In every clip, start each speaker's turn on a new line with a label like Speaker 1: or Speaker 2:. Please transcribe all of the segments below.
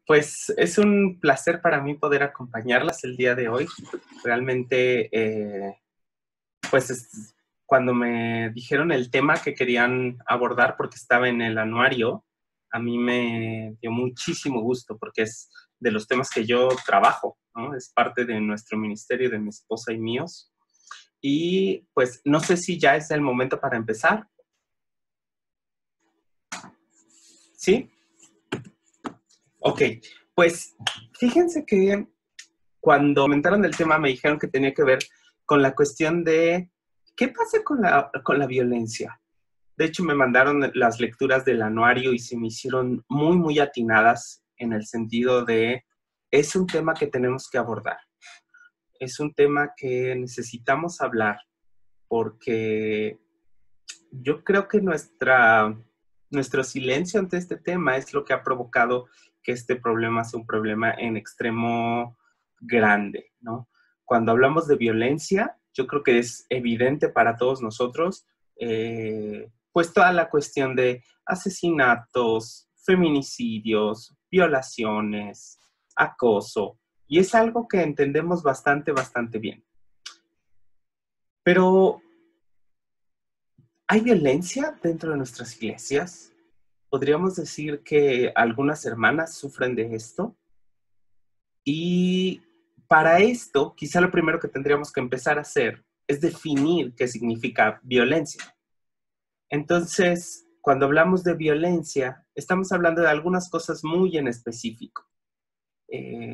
Speaker 1: Pues es un placer para mí poder acompañarlas el día de hoy. Realmente, pues cuando me dijeron el tema que querían abordar porque estaba en el anuario, a mí me dio muchísimo gusto porque es de los temas que yo trabajo, ¿no? Es parte de nuestro ministerio, de mi esposa y míos. Y pues no sé si ya es el momento para empezar. ¿Sí? Ok, pues fíjense que cuando comentaron el tema me dijeron que tenía que ver con la cuestión de qué pasa con la violencia. De hecho, me mandaron las lecturas del anuario y se me hicieron muy, muy atinadas en el sentido de, es un tema que tenemos que abordar. Es un tema que necesitamos hablar porque yo creo que nuestro silencio ante este tema es lo que ha provocado que este problema sea un problema en extremo grande, ¿no? Cuando hablamos de violencia, yo creo que es evidente para todos nosotros, pues toda la cuestión de asesinatos, feminicidios, violaciones, acoso, y es algo que entendemos bastante, bastante bien. Pero ¿hay violencia dentro de nuestras iglesias? ¿Podríamos decir que algunas hermanas sufren de esto? Y para esto, quizá lo primero que tendríamos que empezar a hacer es definir qué significa violencia. Entonces, cuando hablamos de violencia, estamos hablando de algunas cosas muy en específico.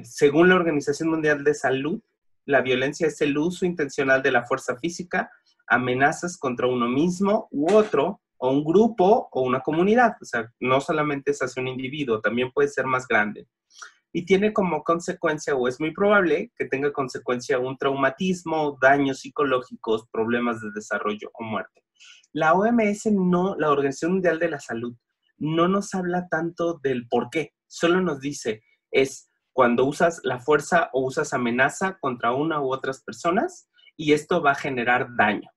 Speaker 1: Según la Organización Mundial de Salud, la violencia es el uso intencional de la fuerza física, amenazas contra uno mismo u otro, o un grupo o una comunidad. O sea, no solamente es hacia un individuo, también puede ser más grande. Y tiene como consecuencia, o es muy probable que tenga consecuencia un traumatismo, daños psicológicos, problemas de desarrollo o muerte. La OMS no, la Organización Mundial de la Salud, no nos habla tanto del por qué, solo nos dice, es cuando usas la fuerza o usas amenaza contra una u otras personas y esto va a generar daño.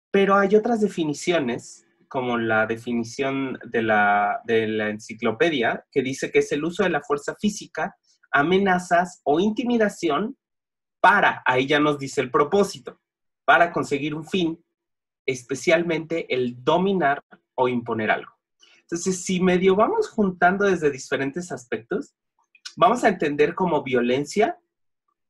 Speaker 1: Pero hay otras definiciones, como la definición de la enciclopedia, que dice que es el uso de la fuerza física, amenazas o intimidación para, ahí ya nos dice el propósito, para conseguir un fin, especialmente el dominar o imponer algo. Entonces, si medio vamos juntando desde diferentes aspectos, vamos a entender como violencia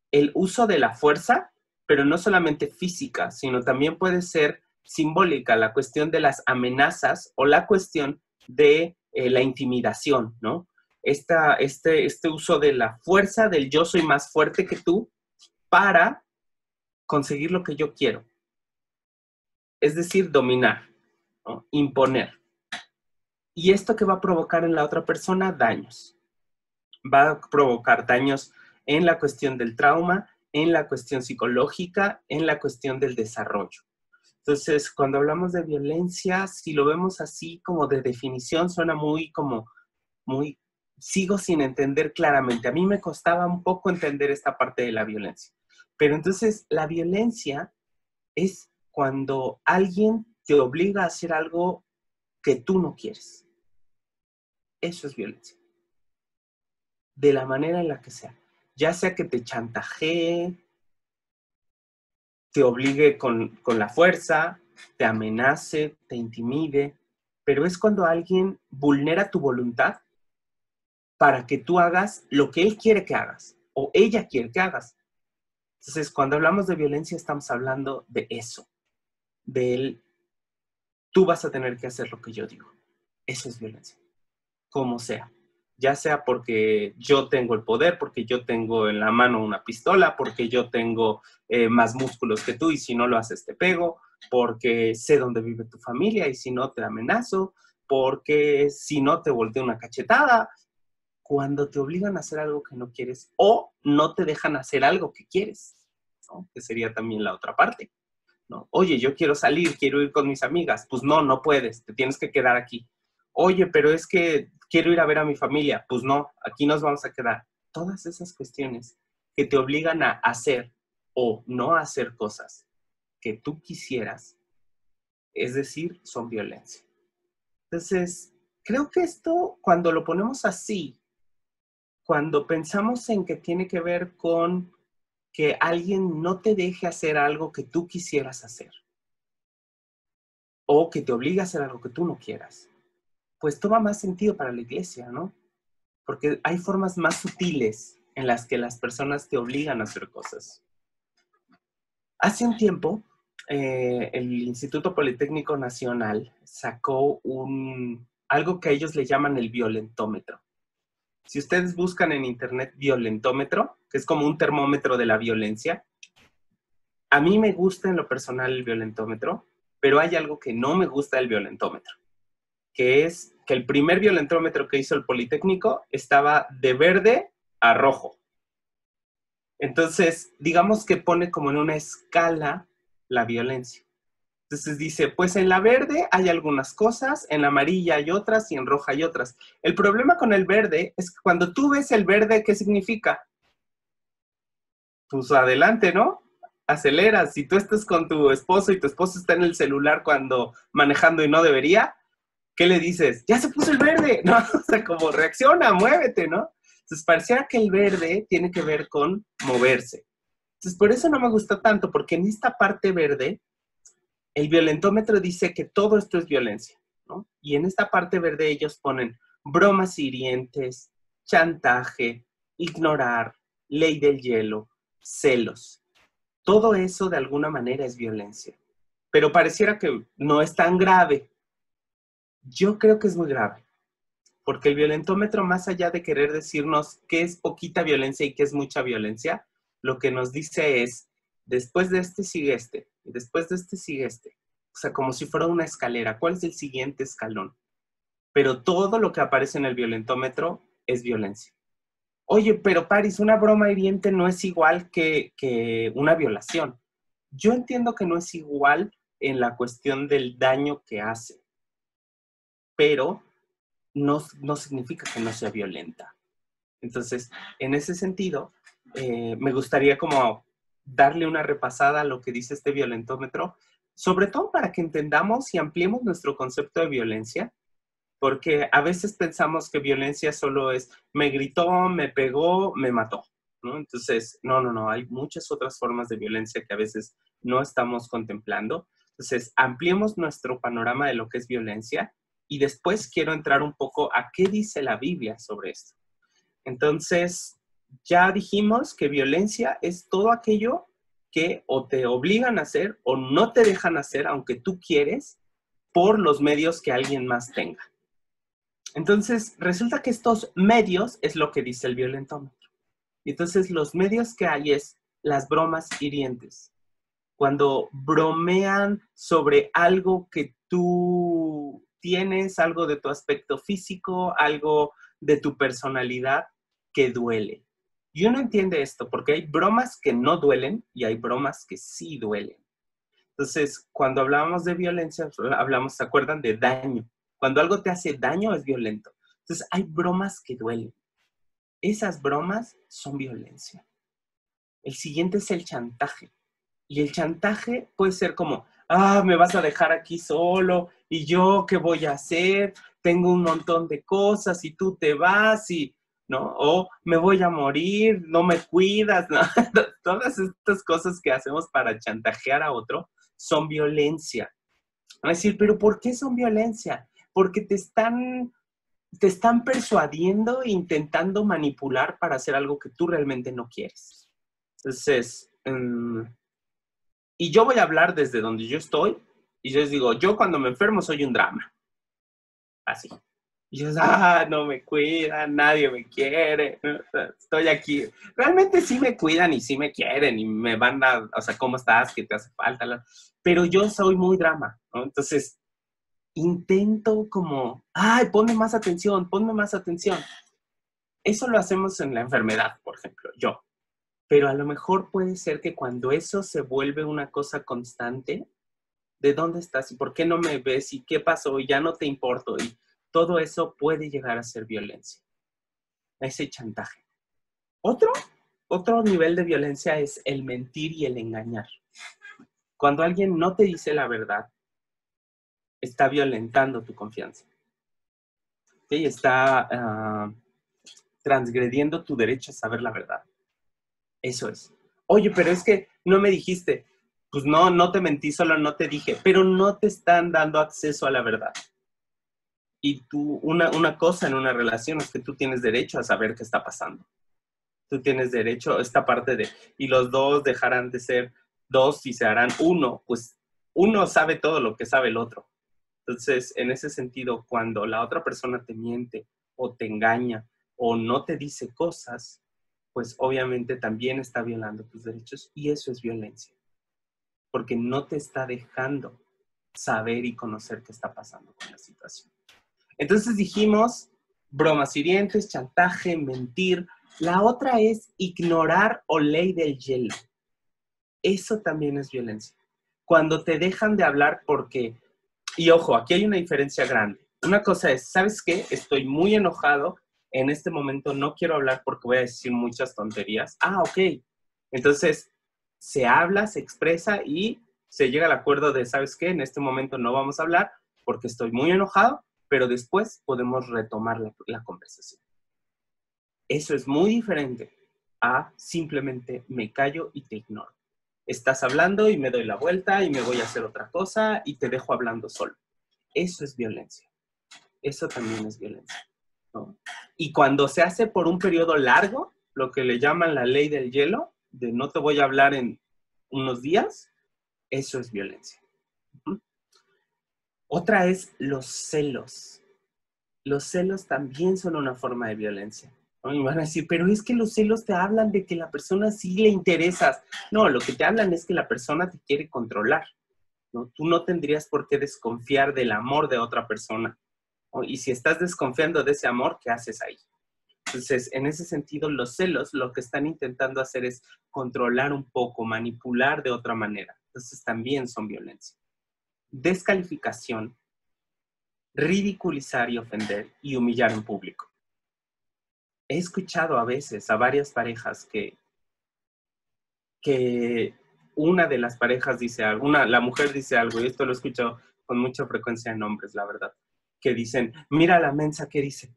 Speaker 1: el uso de la fuerza, pero no solamente física, sino también puede ser simbólica, la cuestión de las amenazas o la cuestión de la intimidación, ¿no? Este uso de la fuerza, del yo soy más fuerte que tú, para conseguir lo que yo quiero. Es decir, dominar, ¿no? Imponer. ¿Y esto qué va a provocar en la otra persona? Daños. Va a provocar daños en la cuestión del trauma, en la cuestión psicológica, en la cuestión del desarrollo. Entonces, cuando hablamos de violencia, si lo vemos así como de definición, suena muy, sigo sin entender claramente. A mí me costaba un poco entender esta parte de la violencia. Pero entonces, la violencia es cuando alguien te obliga a hacer algo que tú no quieres. Eso es violencia. De la manera en la que sea. Ya sea que te chantajee, te obligue con la fuerza, te amenace, te intimide, pero es cuando alguien vulnera tu voluntad para que tú hagas lo que él quiere que hagas o ella quiere que hagas. Entonces, cuando hablamos de violencia, estamos hablando de eso, del tú vas a tener que hacer lo que yo digo. Eso es violencia, como sea. Ya sea porque yo tengo el poder, porque yo tengo en la mano una pistola, porque yo tengo más músculos que tú y si no lo haces te pego, porque sé dónde vive tu familia y si no te amenazo, porque si no te volteo una cachetada, cuando te obligan a hacer algo que no quieres o no te dejan hacer algo que quieres, ¿no? Que sería también la otra parte, ¿no? Oye, yo quiero salir, quiero ir con mis amigas. Pues no, no puedes, te tienes que quedar aquí. Oye, pero es que quiero ir a ver a mi familia. Pues no, aquí nos vamos a quedar. Todas esas cuestiones que te obligan a hacer o no hacer cosas que tú quisieras, es decir, son violencia. Entonces, creo que esto, cuando lo ponemos así, cuando pensamos en que tiene que ver con que alguien no te deje hacer algo que tú quisieras hacer o que te obligue a hacer algo que tú no quieras, pues toma más sentido para la iglesia, ¿no? Porque hay formas más sutiles en las que las personas te obligan a hacer cosas. Hace un tiempo, el Instituto Politécnico Nacional sacó algo que ellos le llaman el violentómetro. Si ustedes buscan en internet violentómetro, que es como un termómetro de la violencia, a mí me gusta en lo personal el violentómetro, pero hay algo que no me gusta del violentómetro, que es que el primer violentómetro que hizo el Politécnico estaba de verde a rojo. Entonces, digamos que pone como en una escala la violencia. Entonces dice, pues en la verde hay algunas cosas, en la amarilla hay otras y en roja hay otras. El problema con el verde es que cuando tú ves el verde, ¿qué significa? Pues adelante, ¿no? Aceleras. Si tú estás con tu esposo y tu esposo está en el celular cuando manejando y no debería, ¿qué le dices? ¡Ya se puso el verde! ¿No? O sea, como reacciona, muévete, ¿no? Entonces pareciera que el verde tiene que ver con moverse. Entonces por eso no me gusta tanto, porque en esta parte verde, el violentómetro dice que todo esto es violencia, ¿no? Y en esta parte verde ellos ponen bromas hirientes, chantaje, ignorar, ley del hielo, celos. Todo eso de alguna manera es violencia. Pero pareciera que no es tan grave. Yo creo que es muy grave. Porque el violentómetro, más allá de querer decirnos qué es poquita violencia y qué es mucha violencia, lo que nos dice es, después de este sigue este, y después de este sigue este. O sea, como si fuera una escalera. ¿Cuál es el siguiente escalón? Pero todo lo que aparece en el violentómetro es violencia. Oye, pero Paris, una broma hiriente no es igual que una violación. Yo entiendo que no es igual en la cuestión del daño que hace, pero no significa que no sea violenta. Entonces, en ese sentido, me gustaría como darle una repasada a lo que dice este violentómetro, sobre todo para que entendamos y ampliemos nuestro concepto de violencia, porque a veces pensamos que violencia solo es me gritó, me pegó, me mató, ¿no? Entonces, no, hay muchas otras formas de violencia que a veces no estamos contemplando. Entonces, ampliemos nuestro panorama de lo que es violencia y después quiero entrar un poco a qué dice la Biblia sobre esto. Entonces, ya dijimos que violencia es todo aquello que o te obligan a hacer o no te dejan hacer, aunque tú quieres, por los medios que alguien más tenga. Entonces, resulta que estos medios es lo que dice el violentómetro. Y entonces, los medios que hay es las bromas hirientes. Cuando bromean sobre algo que tú tienes, algo de tu aspecto físico, algo de tu personalidad que duele. Y uno entiende esto porque hay bromas que no duelen y hay bromas que sí duelen. Entonces, cuando hablábamos de violencia, hablamos, ¿se acuerdan? De daño. Cuando algo te hace daño es violento. Entonces, hay bromas que duelen. Esas bromas son violencia. El siguiente es el chantaje. Y el chantaje puede ser como, me vas a dejar aquí solo, y yo, ¿qué voy a hacer? Tengo un montón de cosas y tú te vas y, ¿no? O me voy a morir, no me cuidas, ¿no? Todas estas cosas que hacemos para chantajear a otro son violencia. Van a decir, ¿pero por qué son violencia? Porque te están persuadiendo e intentando manipular para hacer algo que tú realmente no quieres. Entonces, y yo voy a hablar desde donde yo estoy, y yo les digo, yo cuando me enfermo soy un drama. Así. Y yo, no me cuidan, nadie me quiere, estoy aquí. Realmente sí me cuidan y sí me quieren y me van a, o sea, ¿cómo estás? ¿Qué te hace falta? Pero yo soy muy drama, ¿no? Entonces, intento como, ponme más atención, ponme más atención. Eso lo hacemos en la enfermedad, por ejemplo, yo. Pero a lo mejor puede ser que cuando eso se vuelve una cosa constante, ¿de dónde estás? ¿Y por qué no me ves? ¿Y qué pasó? Y ya no te importo. Y todo eso puede llegar a ser violencia. Ese chantaje. Otro nivel de violencia es el mentir y el engañar. Cuando alguien no te dice la verdad, está violentando tu confianza. ¿Sí? transgrediendo tu derecho a saber la verdad. Eso es. Oye, pero es que no me dijiste. Pues no, no te mentí, solo no te dije, pero no te están dando acceso a la verdad. Y tú, una cosa en una relación es que tú tienes derecho a saber qué está pasando. Tú tienes derecho a esta parte de, y los dos dejarán de ser dos y se harán uno, pues uno sabe todo lo que sabe el otro. Entonces, en ese sentido, cuando la otra persona te miente o te engaña o no te dice cosas, pues obviamente también está violando tus derechos y eso es violencia, porque no te está dejando saber y conocer qué está pasando con la situación. Entonces dijimos bromas hirientes, chantaje, mentir. La otra es ignorar o ley del hielo. Eso también es violencia. Cuando te dejan de hablar porque, y ojo, aquí hay una diferencia grande. Una cosa es, ¿sabes qué? Estoy muy enojado, en este momento no quiero hablar porque voy a decir muchas tonterías. Ah, ok. Entonces, se habla, se expresa y se llega al acuerdo de, ¿sabes qué? En este momento no vamos a hablar porque estoy muy enojado, pero después podemos retomar la conversación. Eso es muy diferente a simplemente me callo y te ignoro. Estás hablando y me doy la vuelta y me voy a hacer otra cosa y te dejo hablando solo. Eso es violencia. Eso también es violencia, ¿no? Y cuando se hace por un periodo largo, lo que le llaman la ley del hielo, de no te voy a hablar en unos días, eso es violencia. Otra es los celos. Los celos también son una forma de violencia, ¿no? Y van a decir, pero es que los celos te hablan de que la persona sí le interesas. No, lo que te hablan es que la persona te quiere controlar, ¿no? Tú no tendrías por qué desconfiar del amor de otra persona, ¿no? Y si estás desconfiando de ese amor, ¿qué haces ahí? Entonces, en ese sentido, los celos lo que están intentando hacer es controlar un poco, manipular de otra manera. Entonces, también son violencia. Descalificación, ridiculizar y ofender y humillar en público. He escuchado a veces a varias parejas que una de las parejas dice algo, la mujer dice algo, y esto lo escucho con mucha frecuencia en hombres, la verdad, que dicen, mira la mensa que dice,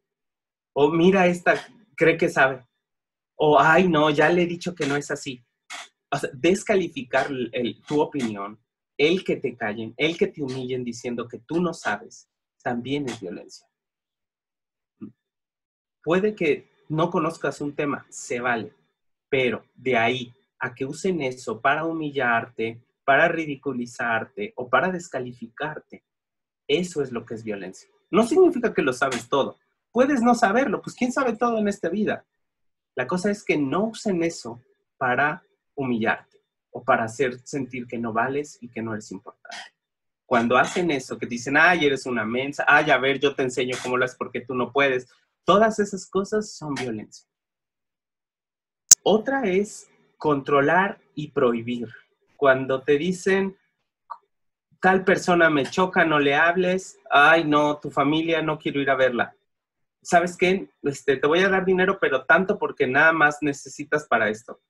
Speaker 1: o mira esta, cree que sabe, o ay no, ya le he dicho que no es así. O sea, descalificar tu opinión, el que te callen, el que te humillen diciendo que tú no sabes, también es violencia. Puede que no conozcas un tema, se vale, pero de ahí a que usen eso para humillarte, para ridiculizarte o para descalificarte, eso es lo que es violencia. No significa que lo sabes todo. Puedes no saberlo, pues ¿quién sabe todo en esta vida? La cosa es que no usen eso para humillarte o para hacer sentir que no vales y que no eres importante. Cuando hacen eso, que dicen, ay, eres una mensa, ay, a ver, yo te enseño cómo lo haces porque tú no puedes. Todas esas cosas son violencia. Otra es controlar y prohibir. Cuando te dicen, tal persona me choca, no le hables, ay, no, tu familia, no quiero ir a verla. ¿Sabes qué? Te voy a dar dinero, pero tanto porque nada más necesitas para esto.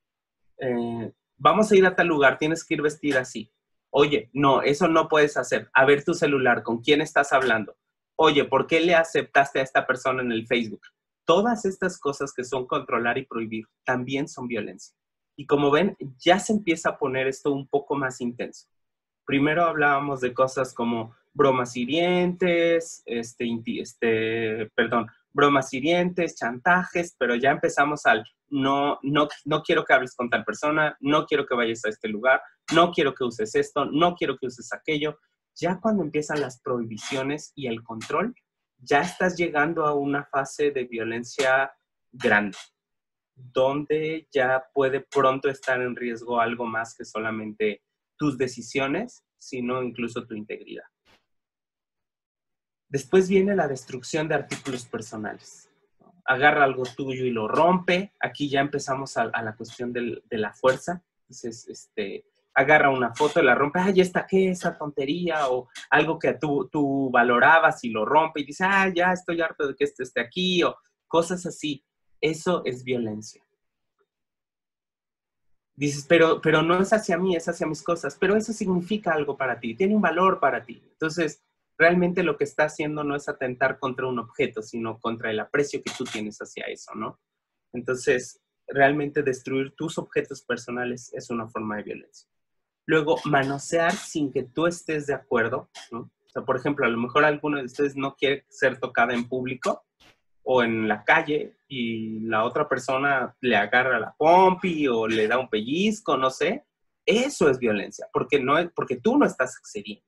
Speaker 1: Vamos a ir a tal lugar, tienes que ir vestida así. Oye, no, eso no puedes hacer. A ver tu celular, ¿con quién estás hablando? Oye, ¿por qué le aceptaste a esta persona en el Facebook? Todas estas cosas que son controlar y prohibir también son violencia. Y como ven, ya se empieza a poner esto un poco más intenso. Primero hablábamos de cosas como bromas hirientes, bromas hirientes, chantajes, pero ya empezamos al no quiero que hables con tal persona, no quiero que vayas a este lugar, no quiero que uses esto, no quiero que uses aquello. Ya cuando empiezan las prohibiciones y el control, ya estás llegando a una fase de violencia grande, donde ya puede pronto estar en riesgo algo más que solamente tus decisiones, sino incluso tu integridad. Después viene la destrucción de artículos personales. Agarra algo tuyo y lo rompe. Aquí ya empezamos a la cuestión de la fuerza. Entonces, agarra una foto y la rompe. ¡Ay, esta qué! Esa tontería. O algo que tú valorabas y lo rompe y dice, ¡ah, ya estoy harto de que esto esté aquí! O cosas así. Eso es violencia. Dices, pero no es hacia mí, es hacia mis cosas. Pero eso significa algo para ti, tiene un valor para ti. Entonces, realmente lo que está haciendo no es atentar contra un objeto, sino contra el aprecio que tú tienes hacia eso, ¿no? Entonces, realmente destruir tus objetos personales es una forma de violencia. Luego, manosear sin que tú estés de acuerdo, ¿no? O sea, por ejemplo, a lo mejor alguno de ustedes no quiere ser tocada en público o en la calle y la otra persona le agarra la pompi o le da un pellizco, no sé. Eso es violencia, porque tú no estás accediendo.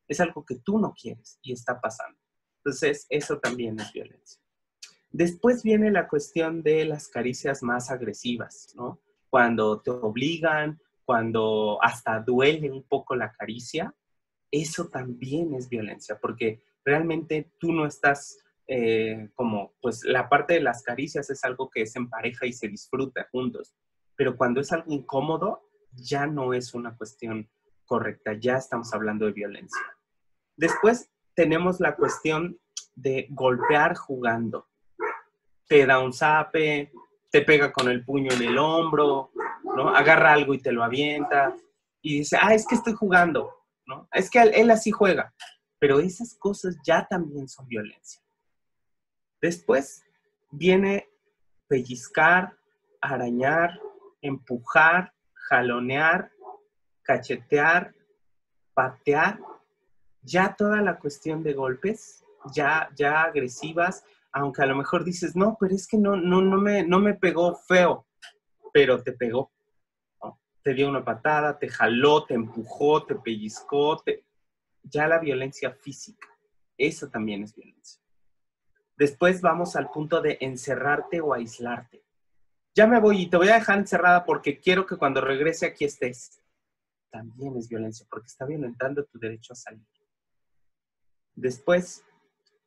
Speaker 1: Es algo que tú no quieres y está pasando. Entonces, eso también es violencia. Después viene la cuestión de las caricias más agresivas, ¿no? Cuando te obligan, cuando hasta duele un poco la caricia, eso también es violencia, porque realmente tú no estás pues la parte de las caricias es algo que es en pareja y se disfruta juntos, pero cuando es algo incómodo, ya no es una cuestión correcta, ya estamos hablando de violencia. Después tenemos la cuestión de golpear jugando. Te da un zape, te pega con el puño en el hombro, ¿no? Agarra algo y te lo avienta y dice, es que estoy jugando, ¿no? Es que él así juega. Pero esas cosas ya también son violencia. Después viene pellizcar, arañar, empujar, jalonear, cachetear, patear. Ya toda la cuestión de golpes, ya agresivas, aunque a lo mejor dices, no, pero es que no me pegó feo, pero te pegó, ¿no? Te dio una patada, te jaló, te empujó, te pellizcó, ya la violencia física, eso también es violencia. Después vamos al punto de encerrarte o aislarte. Ya me voy y te voy a dejar encerrada porque quiero que cuando regrese aquí estés. También es violencia porque está violentando tu derecho a salir. Después,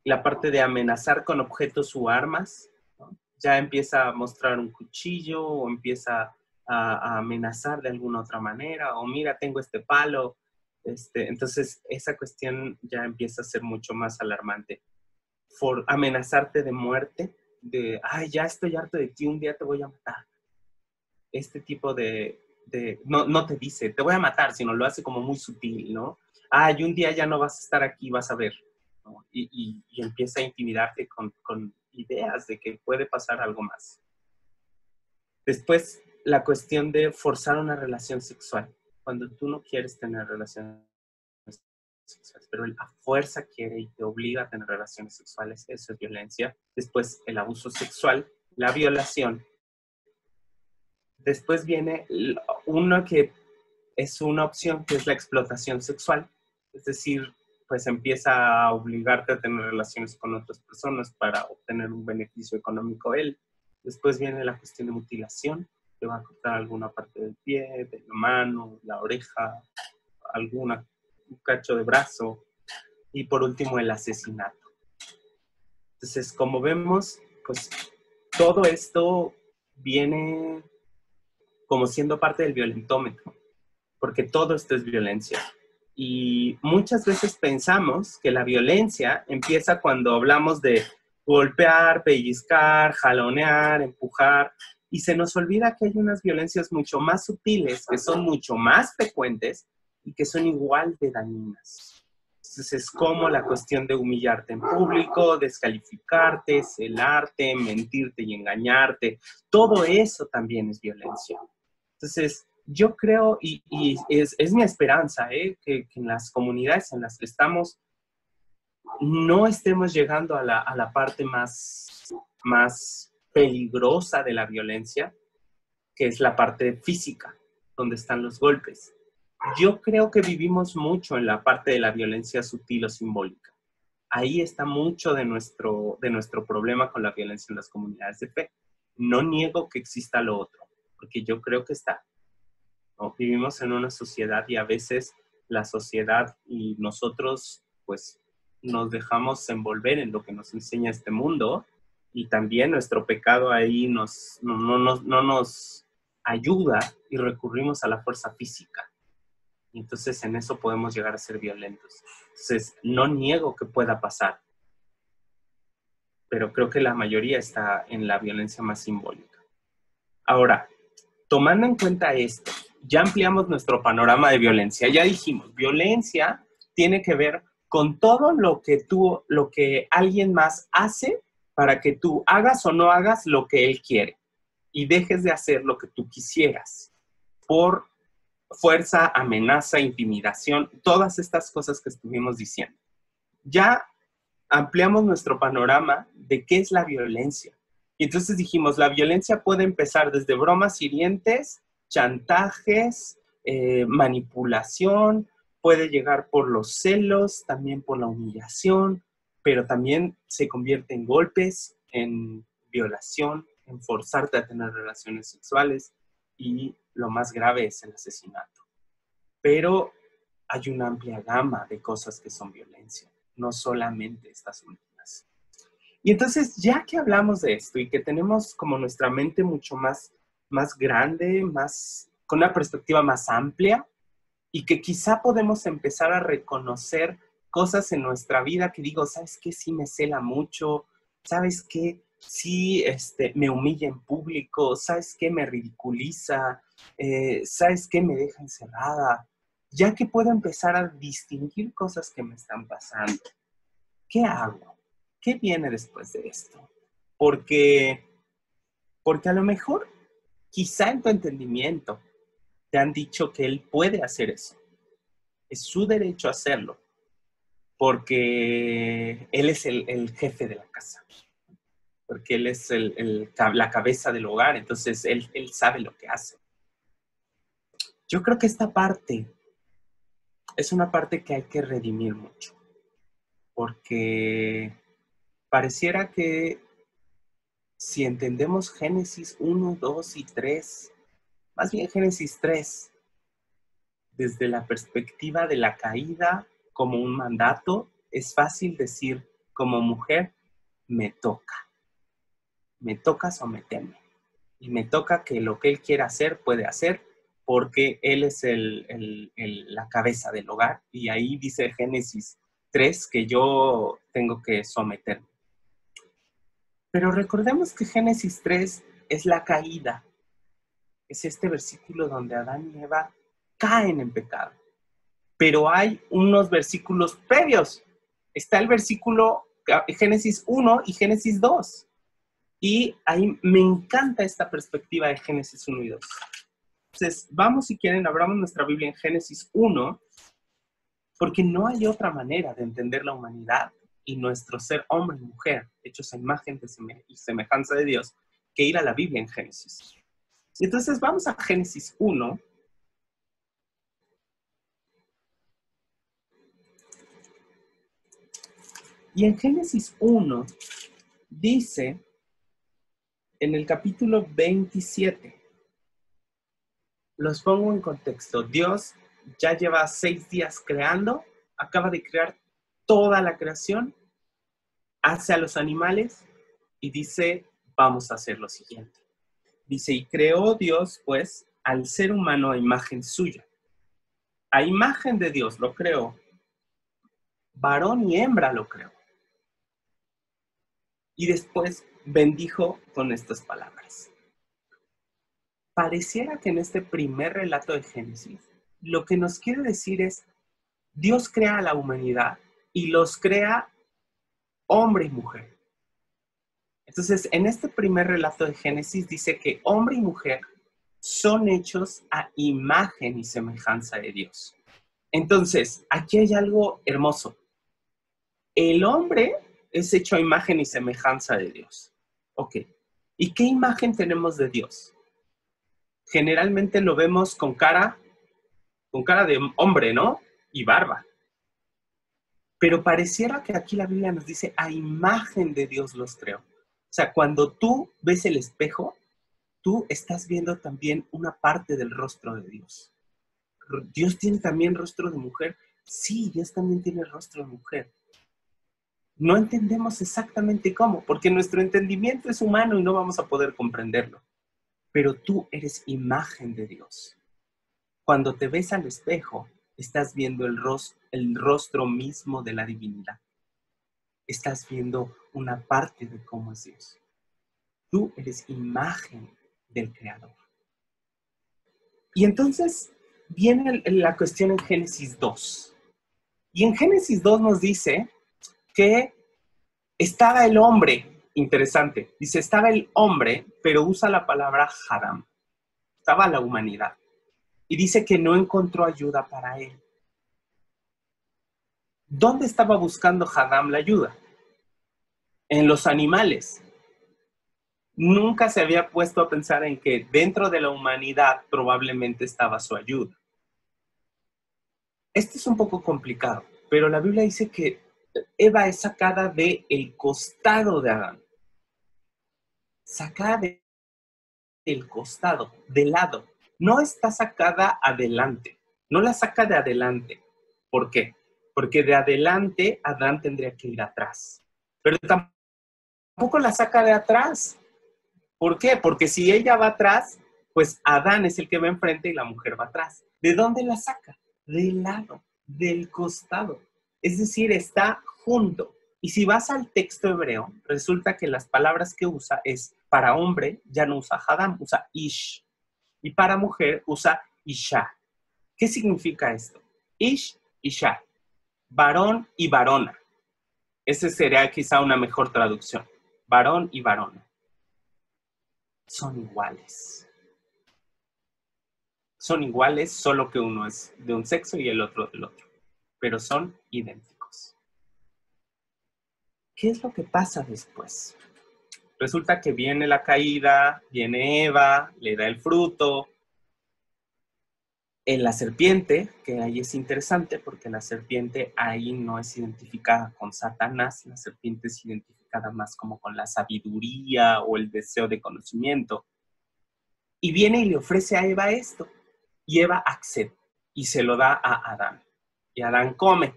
Speaker 1: la parte de amenazar con objetos u armas, ¿no? Ya empieza a mostrar un cuchillo o empieza a amenazar de alguna otra manera, o mira, tengo este palo. Entonces, esa cuestión ya empieza a ser mucho más alarmante. Amenazarte de muerte, ya estoy harto de ti, un día te voy a matar. Este tipo no te dice, te voy a matar, sino lo hace como muy sutil, ¿no? Y un día ya no vas a estar aquí, vas a ver, ¿no? Y empieza a intimidarte con ideas de que puede pasar algo más. Después, la cuestión de forzar una relación sexual. Cuando tú no quieres tener relaciones sexuales, pero él a fuerza quiere y te obliga a tener relaciones sexuales, eso es violencia. Después, el abuso sexual, la violación. Después viene uno que es una opción, que es la explotación sexual. Es decir, pues empieza a obligarte a tener relaciones con otras personas para obtener un beneficio económico él. Después viene la cuestión de mutilación. Te va a cortar alguna parte del pie, de la mano, la oreja, un cacho de brazo. Y por último, el asesinato. Entonces, como vemos, pues todo esto viene como siendo parte del violentómetro, porque todo esto es violencia. Y muchas veces pensamos que la violencia empieza cuando hablamos de golpear, pellizcar, jalonear, empujar, y se nos olvida que hay unas violencias mucho más sutiles, que son mucho más frecuentes y que son igual de dañinas. Entonces es como la cuestión de humillarte en público, descalificarte, celarte, mentirte y engañarte. Todo eso también es violencia. Entonces, yo creo, y es mi esperanza, que en las comunidades en las que estamos no estemos llegando a la parte más peligrosa de la violencia, que es la parte física, donde están los golpes. Yo creo que vivimos mucho en la parte de la violencia sutil o simbólica. Ahí está mucho de nuestro problema con la violencia en las comunidades de fe. No niego que exista lo otro, porque yo creo que está. ¿No? Vivimos en una sociedad y a veces la sociedad y nosotros pues nos dejamos envolver en lo que nos enseña este mundo y también nuestro pecado ahí no nos ayuda y recurrimos a la fuerza física. Y entonces en eso podemos llegar a ser violentos. Entonces no niego que pueda pasar, pero creo que la mayoría está en la violencia más simbólica. Ahora, tomando en cuenta esto, ya ampliamos nuestro panorama de violencia. Ya dijimos, violencia tiene que ver con todo lo que alguien más hace para que tú hagas o no hagas lo que él quiere. y dejes de hacer lo que tú quisieras por fuerza, amenaza, intimidación, todas estas cosas que estuvimos diciendo. Ya ampliamos nuestro panorama de qué es la violencia. Y entonces dijimos, la violencia puede empezar desde bromas hirientes, chantajes, manipulación, puede llegar por los celos, también por la humillación, pero también se convierte en golpes, en violación, en forzarte a tener relaciones sexuales y lo más grave es el asesinato. Pero hay una amplia gama de cosas que son violencia, no solamente estas últimas. Y entonces, ya que hablamos de esto y que tenemos como nuestra mente mucho más grande, con una perspectiva más amplia, y que quizá podemos empezar a reconocer cosas en nuestra vida que digo, ¿sabes qué? Sí me cela mucho, ¿sabes qué? Sí me humilla en público, ¿sabes qué? Me ridiculiza, ¿sabes qué? Me deja encerrada. Ya que puedo empezar a distinguir cosas que me están pasando, ¿qué hago? ¿Qué viene después de esto? Porque a lo mejor, quizá en tu entendimiento, te han dicho que él puede hacer eso. Es su derecho a hacerlo, porque él es el jefe de la casa, porque él es la cabeza del hogar, entonces él sabe lo que hace. Yo creo que esta parte es una parte que hay que redimir mucho, porque pareciera que si entendemos Génesis 1, 2 y 3, más bien Génesis 3, desde la perspectiva de la caída como un mandato, es fácil decir como mujer, me toca someterme. Y me toca que lo que él quiera hacer, puede hacer, porque él es la cabeza del hogar. Y ahí dice Génesis 3 que yo tengo que someterme. Pero recordemos que Génesis 3 es la caída. Es este versículo donde Adán y Eva caen en pecado. Pero hay unos versículos previos. Está el versículo Génesis 1 y Génesis 2. Y ahí me encanta esta perspectiva de Génesis 1 y 2. Entonces, vamos, si quieren, abramos nuestra Biblia en Génesis 1, porque no hay otra manera de entender la humanidad y nuestro ser hombre y mujer, hechos a imagen y semejanza de Dios, que ir a la Biblia en Génesis. Y entonces vamos a Génesis 1. Y en Génesis 1 dice, en el capítulo 27, los pongo en contexto. Dios ya lleva 6 días creando, acaba de crear toda la creación, hace a los animales y dice, vamos a hacer lo siguiente. Dice, y creó Dios, pues, al ser humano a imagen suya. A imagen de Dios lo creó, varón y hembra lo creó. Y después bendijo con estas palabras. Pareciera que en este primer relato de Génesis, lo que nos quiere decir es, Dios crea a la humanidad y los crea hombre y mujer. Entonces, en este primer relato de Génesis dice que hombre y mujer son hechos a imagen y semejanza de Dios. Entonces, aquí hay algo hermoso. El hombre es hecho a imagen y semejanza de Dios. Ok. ¿Y qué imagen tenemos de Dios? Generalmente lo vemos con cara de hombre, ¿no? Y barba. Pero pareciera que aquí la Biblia nos dice, a imagen de Dios los creó. O sea, cuando tú ves el espejo, tú estás viendo también una parte del rostro de Dios. ¿Dios tiene también rostro de mujer? Sí, Dios también tiene rostro de mujer. No entendemos exactamente cómo, porque nuestro entendimiento es humano y no vamos a poder comprenderlo. Pero tú eres imagen de Dios. Cuando te ves al espejo, estás viendo el rostro mismo de la divinidad. Estás viendo una parte de cómo es Dios. Tú eres imagen del Creador. Y entonces viene la cuestión en Génesis 2. Y en Génesis 2 nos dice que estaba el hombre interesante. Dice, estaba el hombre, pero usa la palabra Adam. Estaba la humanidad. Y dice que no encontró ayuda para él. ¿Dónde estaba buscando Adam la ayuda? En los animales. Nunca se había puesto a pensar en que dentro de la humanidad probablemente estaba su ayuda. Esto es un poco complicado, pero la Biblia dice que Eva es sacada del costado de Adán. Sacada del costado, del lado. No está sacada adelante. No la saca de adelante. ¿Por qué? Porque de adelante Adán tendría que ir atrás. Pero tampoco la saca de atrás. ¿Por qué? Porque si ella va atrás, pues Adán es el que va enfrente y la mujer va atrás. ¿De dónde la saca? Del lado, del costado. Es decir, está junto. Y si vas al texto hebreo, resulta que las palabras que usa es, para hombre ya no usa Hadam, usa Ish. Y para mujer usa Isha. ¿Qué significa esto? Ish, Isha. Varón y varona. Ese sería quizá una mejor traducción. Varón y varona. Son iguales. Son iguales, solo que uno es de un sexo y el otro del otro. Pero son idénticos. ¿Qué es lo que pasa después? Resulta que viene la caída, viene Eva, le da el fruto. En la serpiente, que ahí es interesante porque la serpiente ahí no es identificada con Satanás, la serpiente es identificada más como con la sabiduría o el deseo de conocimiento. Y viene y le ofrece a Eva esto. Y Eva accede y se lo da a Adán. Y Adán come.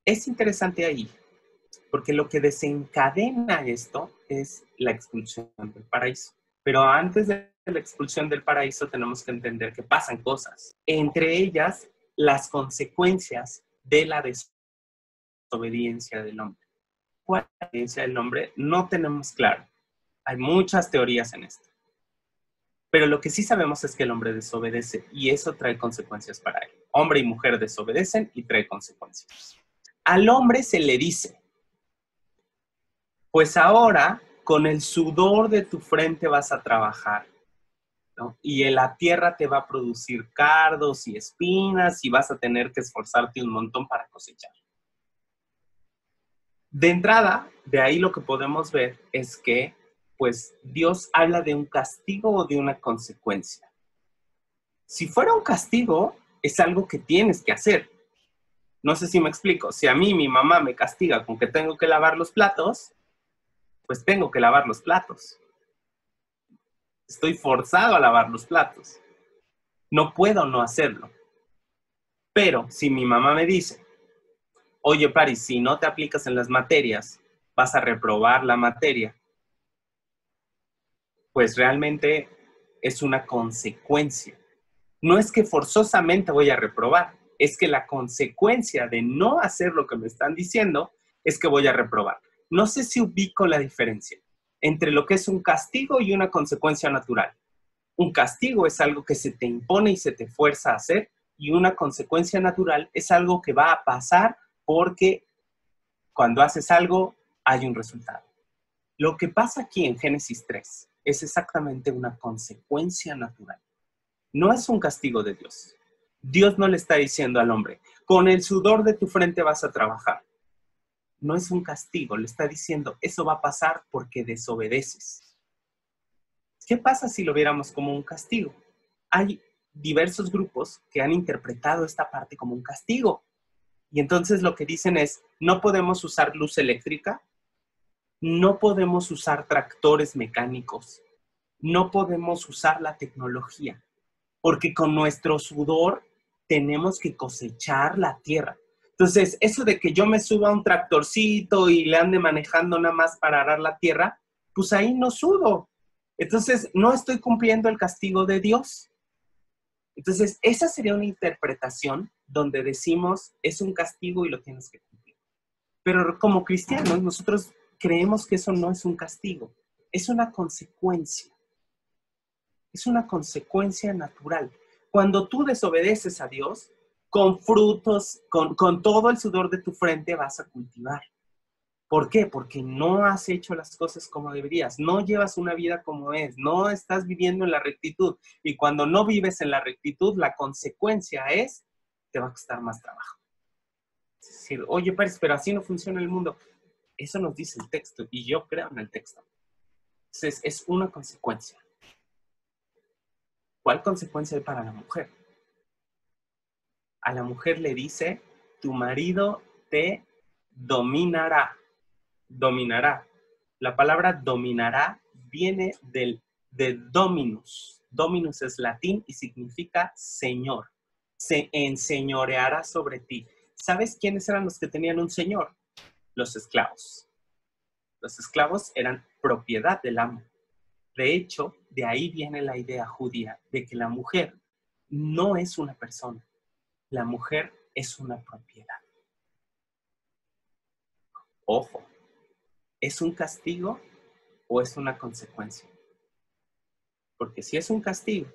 Speaker 1: Es interesante ahí, porque lo que desencadena esto es la expulsión del paraíso. Pero antes de la expulsión del paraíso tenemos que entender que pasan cosas. Entre ellas, las consecuencias de la desobediencia del hombre. ¿Cuál es la desobediencia del hombre? No tenemos claro. Hay muchas teorías en esto. Pero lo que sí sabemos es que el hombre desobedece y eso trae consecuencias para él. Hombre y mujer desobedecen y trae consecuencias. Al hombre se le dice, pues ahora con el sudor de tu frente vas a trabajar, ¿no? Y en la tierra te va a producir cardos y espinas y vas a tener que esforzarte un montón para cosechar. De entrada, de ahí lo que podemos ver es que pues Dios habla de un castigo o de una consecuencia. Si fuera un castigo, es algo que tienes que hacer. No sé si me explico. Si a mí mi mamá me castiga con que tengo que lavar los platos, pues tengo que lavar los platos. Estoy forzado a lavar los platos. No puedo no hacerlo. Pero si mi mamá me dice, oye, Paris, si no te aplicas en las materias, vas a reprobar la materia, pues realmente es una consecuencia. No es que forzosamente voy a reprobar, es que la consecuencia de no hacer lo que me están diciendo es que voy a reprobar. No sé si ubico la diferencia entre lo que es un castigo y una consecuencia natural. Un castigo es algo que se te impone y se te fuerza a hacer, y una consecuencia natural es algo que va a pasar porque cuando haces algo hay un resultado. Lo que pasa aquí en Génesis 3 es exactamente una consecuencia natural. No es un castigo de Dios. Dios no le está diciendo al hombre, con el sudor de tu frente vas a trabajar. No es un castigo, le está diciendo, eso va a pasar porque desobedeces. ¿Qué pasa si lo viéramos como un castigo? Hay diversos grupos que han interpretado esta parte como un castigo. Y entonces lo que dicen es, no podemos usar luz eléctrica, no podemos usar tractores mecánicos, no podemos usar la tecnología, porque con nuestro sudor tenemos que cosechar la tierra. Entonces, eso de que yo me suba a un tractorcito y le ande manejando nada más para arar la tierra, pues ahí no sudo. Entonces, no estoy cumpliendo el castigo de Dios. Entonces, esa sería una interpretación donde decimos, es un castigo y lo tienes que cumplir. Pero como cristianos, nosotros creemos que eso no es un castigo, es una consecuencia. Es una consecuencia natural. Cuando tú desobedeces a Dios, con frutos, con todo el sudor de tu frente vas a cultivar. ¿Por qué? Porque no has hecho las cosas como deberías, no llevas una vida como es, no estás viviendo en la rectitud. Y cuando no vives en la rectitud, la consecuencia es, te va a costar más trabajo. Es decir, oye, Pérez, pero así no funciona el mundo. Eso nos dice el texto y yo creo en el texto. Entonces, es una consecuencia. ¿Cuál consecuencia hay para la mujer? A la mujer le dice, tu marido te dominará. Dominará. La palabra dominará viene de dominus. Dominus es latín y significa señor. Se enseñoreará sobre ti. ¿Sabes quiénes eran los que tenían un señor? Los esclavos. Los esclavos eran propiedad del amo. De hecho, de ahí viene la idea judía de que la mujer no es una persona. La mujer es una propiedad. Ojo, ¿es un castigo o es una consecuencia? Porque si es un castigo,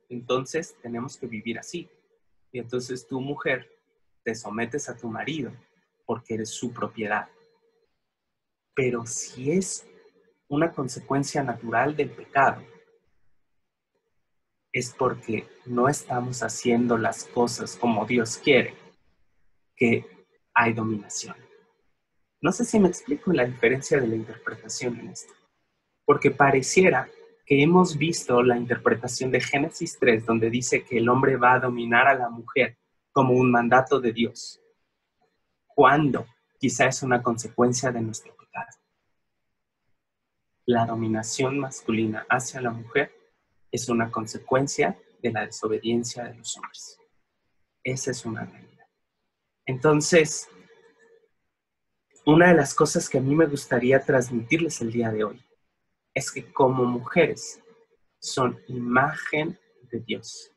Speaker 1: entonces tenemos que vivir así. Y entonces tu mujer te sometes a tu marido porque eres su propiedad. Pero si es una consecuencia natural del pecado, es porque no estamos haciendo las cosas como Dios quiere, que hay dominación. No sé si me explico la diferencia de la interpretación en esto, porque pareciera que hemos visto la interpretación de Génesis 3, donde dice que el hombre va a dominar a la mujer como un mandato de Dios, cuando quizá es una consecuencia de nuestro pecado. La dominación masculina hacia la mujer es una consecuencia de la desobediencia de los hombres. Esa es una realidad. Entonces, una de las cosas que a mí me gustaría transmitirles el día de hoy es que como mujeres son imagen de Dios.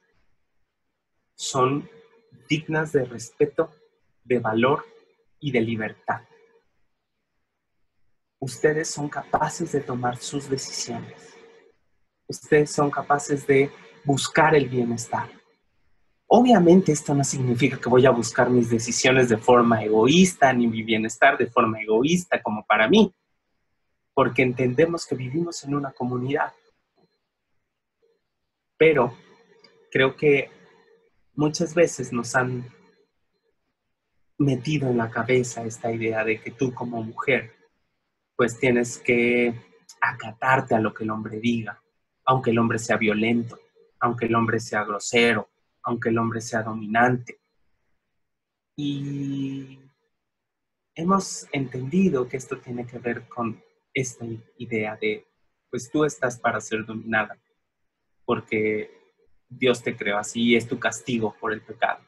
Speaker 1: Son dignas de respeto, de valor y de libertad. Ustedes son capaces de tomar sus decisiones. Ustedes son capaces de buscar el bienestar. Obviamente esto no significa que voy a buscar mis decisiones de forma egoísta, ni mi bienestar de forma egoísta como para mí, porque entendemos que vivimos en una comunidad. Pero creo que muchas veces nos han metido en la cabeza esta idea de que tú como mujer pues tienes que acatarte a lo que el hombre diga, aunque el hombre sea violento, aunque el hombre sea grosero, aunque el hombre sea dominante. Y hemos entendido que esto tiene que ver con esta idea de, pues tú estás para ser dominada, porque Dios te creó así y es tu castigo por el pecado.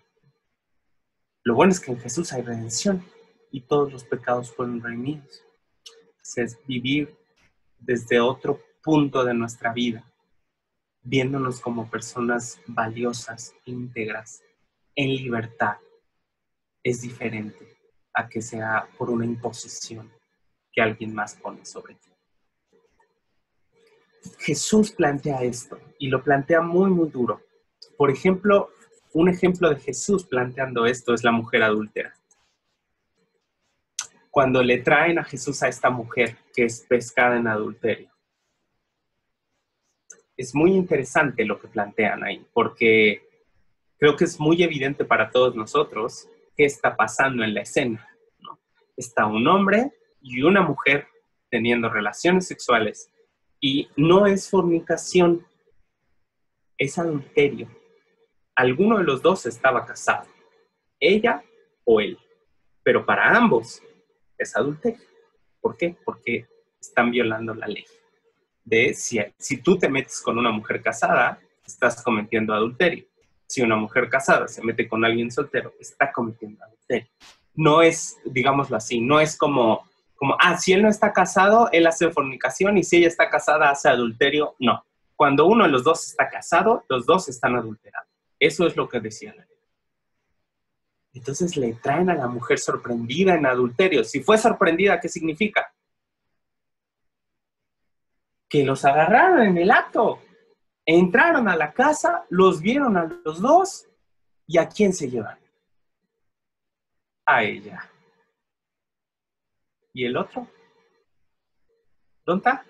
Speaker 1: Lo bueno es que en Jesús hay redención y todos los pecados fueron redimidos. Es vivir desde otro punto de nuestra vida, viéndonos como personas valiosas, íntegras, en libertad, es diferente a que sea por una imposición que alguien más pone sobre ti. Jesús plantea esto y lo plantea muy, muy duro. Por ejemplo, un ejemplo de Jesús planteando esto es la mujer adúltera. Cuando le traen a Jesús a esta mujer que es pescada en adulterio, es muy interesante lo que plantean ahí, porque creo que es muy evidente para todos nosotros qué está pasando en la escena, ¿no? Está un hombre y una mujer teniendo relaciones sexuales y no es fornicación, es adulterio. Alguno de los dos estaba casado, ella o él, pero para ambos es adulterio. ¿Por qué? Porque están violando la ley. De si tú te metes con una mujer casada, estás cometiendo adulterio. Si una mujer casada se mete con alguien soltero, está cometiendo adulterio. No es, digámoslo así, no es como, si él no está casado, él hace fornicación y si ella está casada, hace adulterio. No. Cuando uno de los dos está casado, los dos están adulterando. Eso es lo que decía la ley. Entonces le traen a la mujer sorprendida en adulterio. Si fue sorprendida, ¿qué significa? Que los agarraron en el acto. Entraron a la casa, los vieron a los dos, ¿y a quién se llevan? A ella. ¿Y el otro? ¿Dónde está?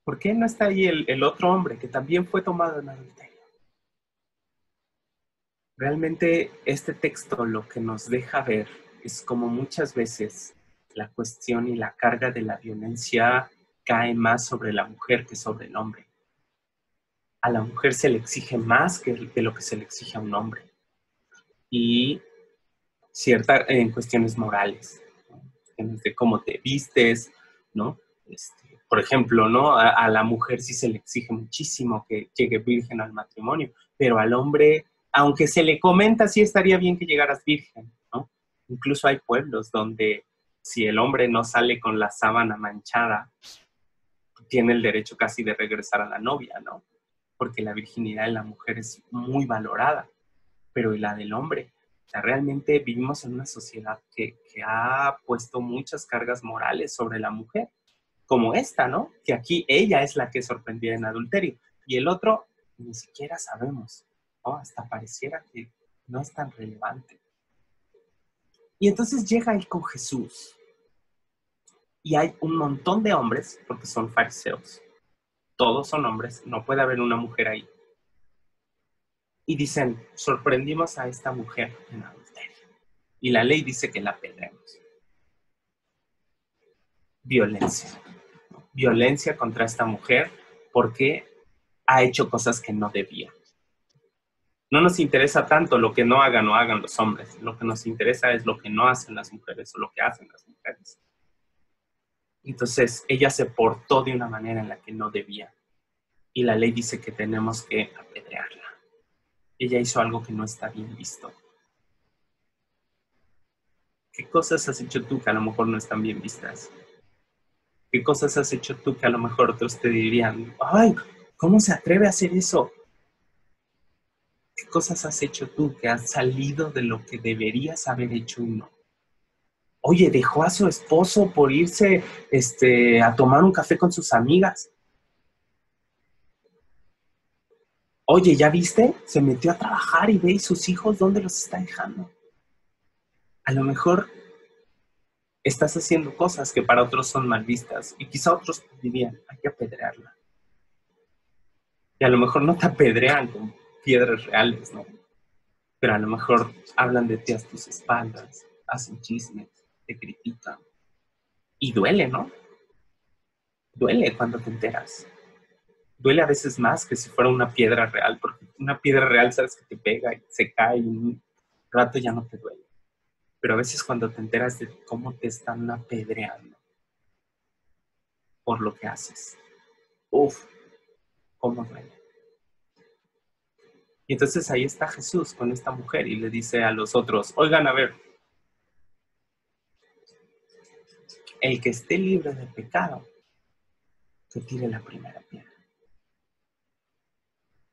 Speaker 1: ¿Por qué no está ahí el otro hombre que también fue tomado en adulterio? Realmente este texto lo que nos deja ver es como muchas veces la cuestión y la carga de la violencia cae más sobre la mujer que sobre el hombre. A la mujer se le exige más que de lo que se le exige a un hombre. Y en cuestiones morales, ¿no? De cómo te vistes, ¿no? Por ejemplo, ¿no? A la mujer sí se le exige muchísimo que llegue virgen al matrimonio, pero al hombre, aunque se le comenta, sí estaría bien que llegaras virgen, ¿no? Incluso hay pueblos donde si el hombre no sale con la sábana manchada, tiene el derecho casi de regresar a la novia, ¿no? Porque la virginidad de la mujer es muy valorada, pero ¿y la del hombre? O sea, realmente vivimos en una sociedad que ha puesto muchas cargas morales sobre la mujer, como esta, ¿no? Que aquí ella es la que es sorprendida en adulterio, y el otro ni siquiera sabemos, ¿no? Hasta pareciera que no es tan relevante. Y entonces llega él con Jesús, y hay un montón de hombres, porque son fariseos, todos son hombres, no puede haber una mujer ahí. Y dicen, sorprendimos a esta mujer en adulterio. Y la ley dice que la apedreemos. Violencia. Violencia contra esta mujer porque ha hecho cosas que no debía. No nos interesa tanto lo que no hagan los hombres. Lo que nos interesa es lo que no hacen las mujeres o lo que hacen las mujeres. Entonces, ella se portó de una manera en la que no debía. Y la ley dice que tenemos que apedrearla. Ella hizo algo que no está bien visto. ¿Qué cosas has hecho tú que a lo mejor no están bien vistas? ¿Qué cosas has hecho tú que a lo mejor otros te dirían, ay, ¿cómo se atreve a hacer eso? ¿Qué cosas has hecho tú que has salido de lo que deberías haber hecho y no? Oye, dejó a su esposo por irse a tomar un café con sus amigas. Oye, ¿ya viste? Se metió a trabajar y ve sus hijos dónde los está dejando. A lo mejor estás haciendo cosas que para otros son mal vistas y quizá otros dirían, hay que apedrearla. Y a lo mejor no te apedrean con piedras reales, ¿no? Pero a lo mejor hablan de ti a tus espaldas, hacen chismes, te critican. Y duele, ¿no? Duele cuando te enteras. Duele a veces más que si fuera una piedra real, porque una piedra real sabes que te pega y se cae y un rato ya no te duele. Pero a veces cuando te enteras de cómo te están apedreando por lo que haces, uf, cómo duele. Y entonces ahí está Jesús con esta mujer y le dice a los otros, oigan, a ver, el que esté libre de pecado, que tire la primera piedra.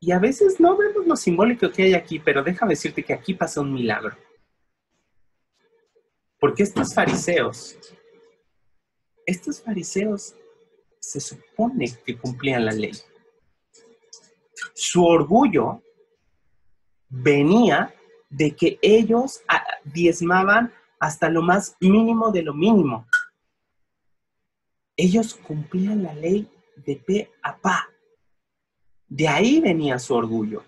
Speaker 1: Y a veces no vemos lo simbólico que hay aquí, pero déjame decirte que aquí pasa un milagro. Porque estos fariseos se supone que cumplían la ley. Su orgullo venía de que ellos diezmaban hasta lo más mínimo de lo mínimo. Ellos cumplían la ley de pe a pa. De ahí venía su orgullo.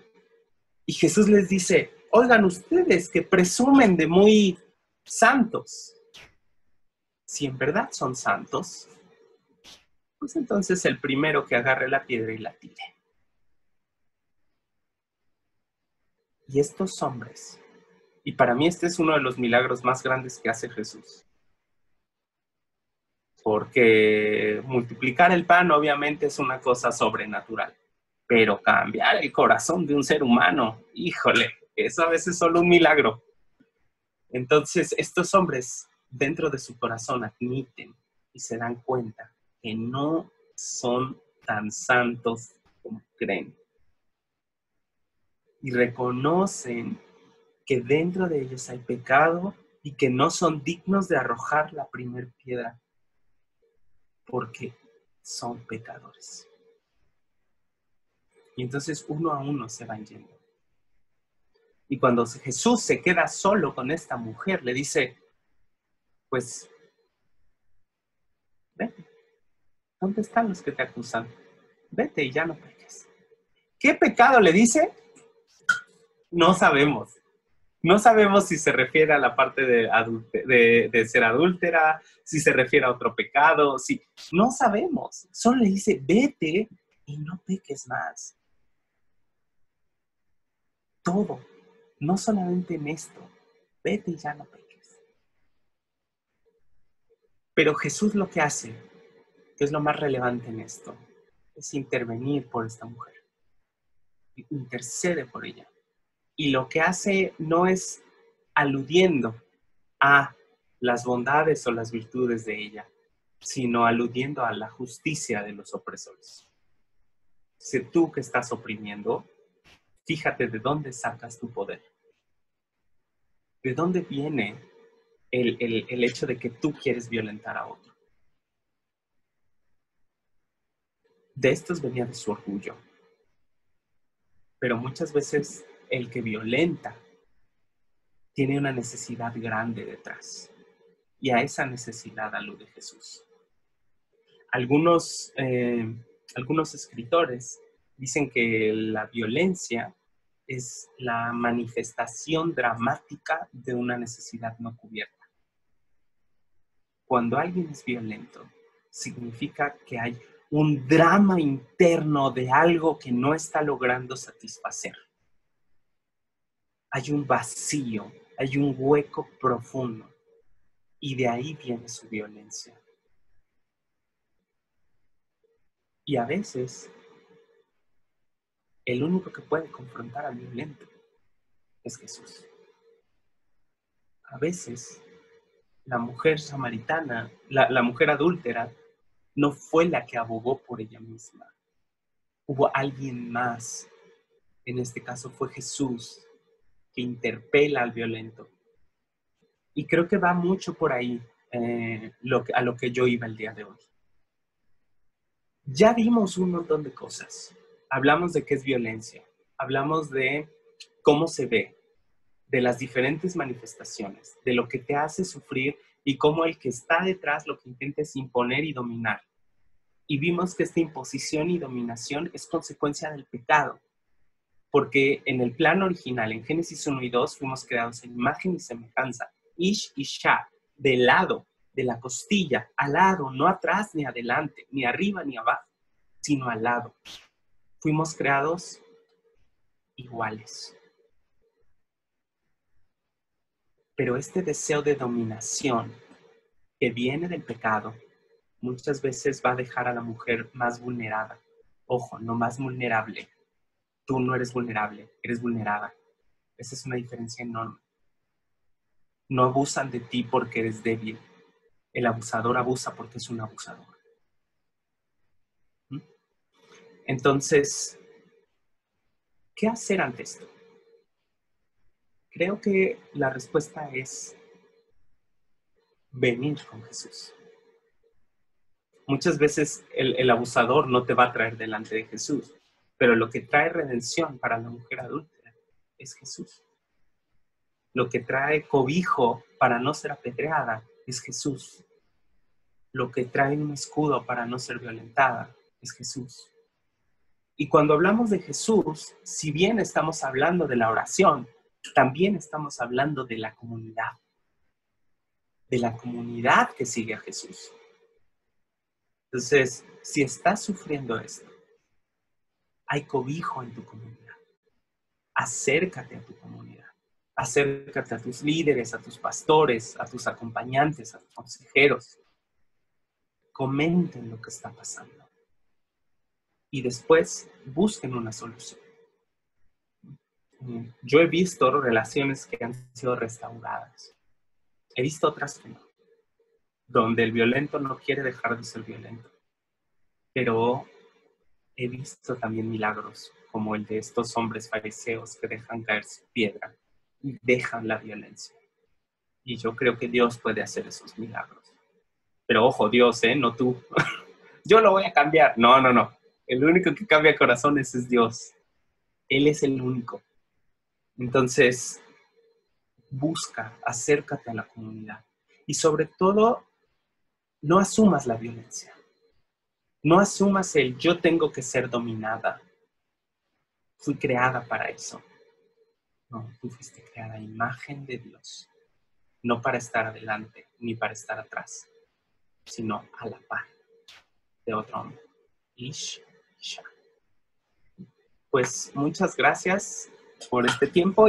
Speaker 1: Y Jesús les dice, oigan ustedes que presumen de muy santos, si en verdad son santos, pues entonces el primero que agarre la piedra y la tire. Y estos hombres, y para mí este es uno de los milagros más grandes que hace Jesús, porque multiplicar el pan obviamente es una cosa sobrenatural, pero cambiar el corazón de un ser humano, híjole, eso a veces es solo un milagro. Entonces estos hombres dentro de su corazón admiten y se dan cuenta que no son tan santos como creen. Y reconocen que dentro de ellos hay pecado y que no son dignos de arrojar la primer piedra porque son pecadores. Y entonces uno a uno se van yendo. Y cuando Jesús se queda solo con esta mujer, le dice, pues Vete. ¿Dónde están los que te acusan? Vete y ya no peques. ¿Qué pecado le dice? No sabemos. No sabemos si se refiere a la parte de ser adúltera, si se refiere a otro pecado, si... No sabemos. Solo le dice, vete y no peques más. Todo. No solamente en esto. Vete y ya no peques. Pero Jesús lo que hace, que es lo más relevante en esto, es intervenir por esta mujer. Intercede por ella. Y lo que hace no es aludiendo a las bondades o las virtudes de ella, sino aludiendo a la justicia de los opresores. Si tú que estás oprimiendo, fíjate de dónde sacas tu poder. ¿De dónde viene el hecho de que tú quieres violentar a otro? De estos venía de su orgullo. Pero muchas veces el que violenta tiene una necesidad grande detrás. Y a esa necesidad alude Jesús. Algunos escritores dicen que la violencia es la manifestación dramática de una necesidad no cubierta. Cuando alguien es violento, significa que hay un drama interno de algo que no está logrando satisfacer. Hay un vacío, hay un hueco profundo, y de ahí viene su violencia. Y a veces, el único que puede confrontar al violento es Jesús. A veces, la mujer samaritana, la mujer adúltera, no fue la que abogó por ella misma. Hubo alguien más. En este caso fue Jesús, que interpela al violento. Y creo que va mucho por ahí a lo que yo iba el día de hoy. Ya vimos un montón de cosas. Hablamos de qué es violencia. Hablamos de cómo se ve, de las diferentes manifestaciones, de lo que te hace sufrir y cómo el que está detrás lo que intenta es imponer y dominar. Y vimos que esta imposición y dominación es consecuencia del pecado. Porque en el plan original, en Génesis 1 y 2, fuimos creados en imagen y semejanza. Ish y Shah, de lado, de la costilla, al lado, no atrás ni adelante, ni arriba ni abajo, sino al lado. Fuimos creados iguales. Pero este deseo de dominación que viene del pecado, muchas veces va a dejar a la mujer más vulnerada. Ojo, no más vulnerable. Tú no eres vulnerable, eres vulnerada. Esa es una diferencia enorme. No abusan de ti porque eres débil. El abusador abusa porque es un abusador. ¿Mm? Entonces, ¿qué hacer ante esto? Creo que la respuesta es venir con Jesús. Muchas veces el abusador no te va a traer delante de Jesús, pero lo que trae redención para la mujer adúltera es Jesús. Lo que trae cobijo para no ser apedreada es Jesús. Lo que trae un escudo para no ser violentada es Jesús. Y cuando hablamos de Jesús, si bien estamos hablando de la oración, también estamos hablando de la comunidad que sigue a Jesús. Entonces, si estás sufriendo esto, hay cobijo en tu comunidad. Acércate a tu comunidad. Acércate a tus líderes, a tus pastores, a tus acompañantes, a tus consejeros. Comenten lo que está pasando. Y después busquen una solución. Yo he visto relaciones que han sido restauradas. He visto otras que no. Donde el violento no quiere dejar de ser violento. Pero he visto también milagros, como el de estos hombres fariseos que dejan caer su piedra y dejan la violencia. Y yo creo que Dios puede hacer esos milagros. Pero ojo, Dios, no tú. Yo lo voy a cambiar. No. El único que cambia corazones es Dios. Él es el único. Entonces, busca, acércate a la comunidad. Y sobre todo, no asumas la violencia. No asumas el yo tengo que ser dominada. Fui creada para eso. No, tú fuiste creada a imagen de Dios. No para estar adelante ni para estar atrás, sino a la par de otro hombre. Ish, Isha. Pues muchas gracias por este tiempo.